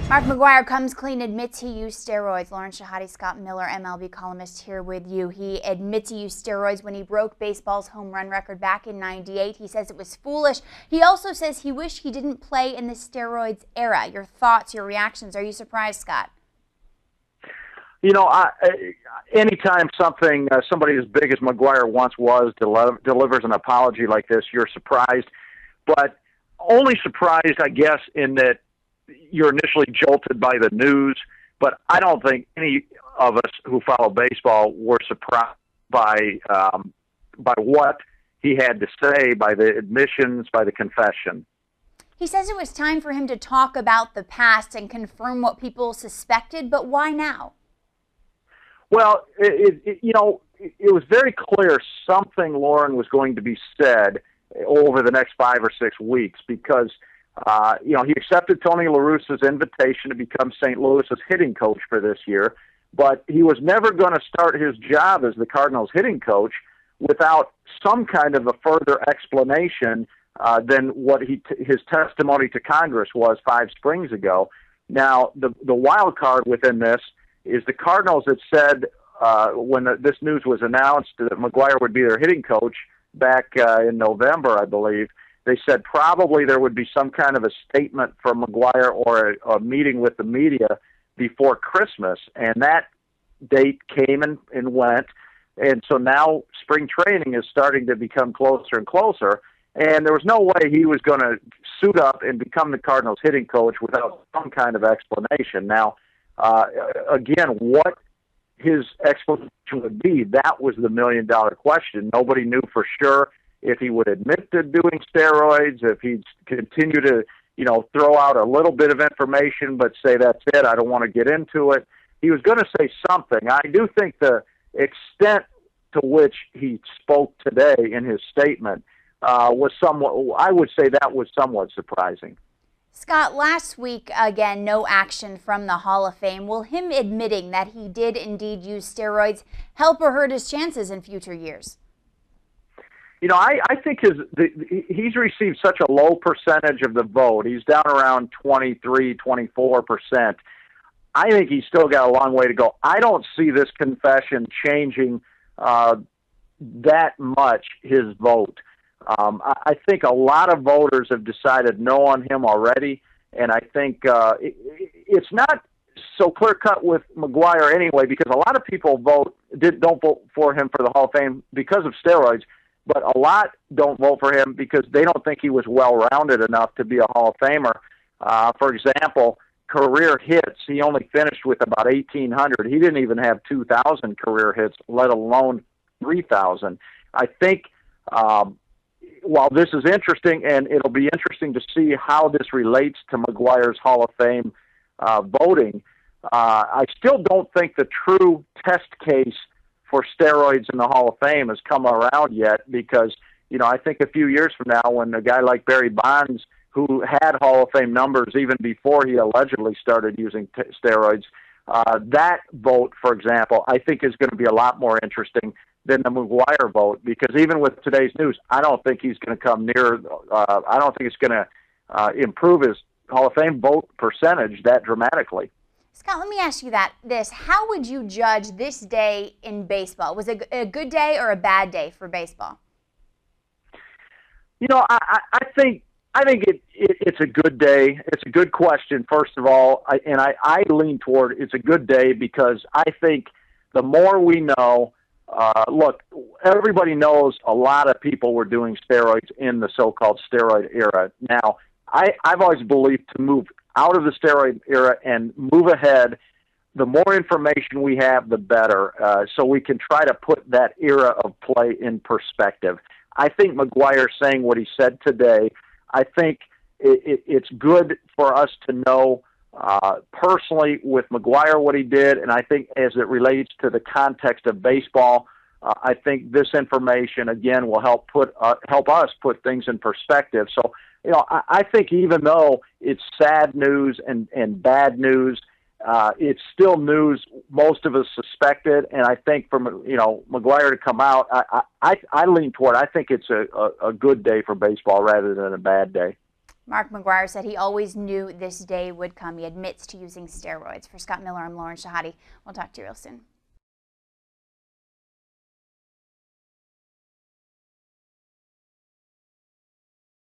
Mark McGwire comes clean, admits he used steroids. Lauren Shehadi, Scott Miller, MLB columnist here with you. He admits he used steroids when he broke baseball's home run record back in '98. He says it was foolish. He also says he wished he didn't play in the steroids era. Your thoughts, your reactions? Are you surprised, Scott? You know, anytime somebody as big as McGwire once was delivers an apology like this, you're surprised. But only surprised, I guess, in that you're initially jolted by the news, but I don't think any of us who follow baseball were surprised by what he had to say, by the admissions, by the confession. He says it was time for him to talk about the past and confirm what people suspected, but why now? Well, it was very clear something, Lauren, was going to be said over the next 5 or 6 weeks because he accepted Tony La Russa's invitation to become St. Louis's hitting coach for this year, but he was never going to start his job as the Cardinals hitting coach without some kind of a further explanation than what his testimony to Congress was 5 springs ago. Now, the wild card within this is the Cardinals had said when this news was announced that McGwire would be their hitting coach back in November, I believe. They said probably there would be some kind of a statement from McGwire or a meeting with the media before Christmas, and that date came and went, and so now spring training is starting to become closer and closer, and there was no way he was going to suit up and become the Cardinals hitting coach without some kind of explanation. Now, again, what his explanation would be, that was the million-dollar question. Nobody knew for sure if he would admit to doing steroids, if he'd continue to, throw out a little bit of information but say, that's it, I don't want to get into it. He was going to say something. I do think the extent to which he spoke today in his statement was somewhat, I would say that was somewhat surprising. Scott, last week, again, no action from the Hall of Fame. Will him admitting that he did indeed use steroids help or hurt his chances in future years? I think he's received such a low percentage of the vote. He's down around 23, 24%. I think he's still got a long way to go. I don't see this confession changing that much his vote. I think a lot of voters have decided no on him already, and I think it's not so clear-cut with McGwire anyway, because a lot of people don't vote for him for the Hall of Fame because of steroids, but a lot don't vote for him because they don't think he was well-rounded enough to be a Hall of Famer. For example, career hits, he only finished with about 1,800. He didn't even have 2,000 career hits, let alone 3,000. I think while this is interesting, and it'll be interesting to see how this relates to McGwire's Hall of Fame voting, I still don't think the true test case for steroids in the Hall of Fame has come around yet because, I think a few years from now when a guy like Barry Bonds, who had Hall of Fame numbers even before he allegedly started using steroids, that vote, for example, I think is going to be a lot more interesting than the McGwire vote, because even with today's news, I don't think he's going to come near, I don't think it's going to improve his Hall of Fame vote percentage that dramatically. Scott, let me ask you this. How would you judge this day in baseball? Was it a good day or a bad day for baseball? I think it's a good day. It's a good question, first of all, I lean toward it's a good day because I think the more we know, look, everybody knows a lot of people were doing steroids in the so-called steroid era. Now, I've always believed to move out of the steroid era and move ahead, the more information we have, the better, so we can try to put that era of play in perspective. I think McGwire saying what he said today, I think it's good for us to know personally with McGwire what he did, and I think as it relates to the context of baseball, I think this information, again, will help us put things in perspective. So, I think even though it's sad news and bad news, it's still news most of us suspected, and I think from McGwire to come out, I lean toward I think it's a good day for baseball rather than a bad day. Mark McGwire said he always knew this day would come. He admits to using steroids. For Scott Miller, I'm Lauren Shehadi. We'll talk to you real soon.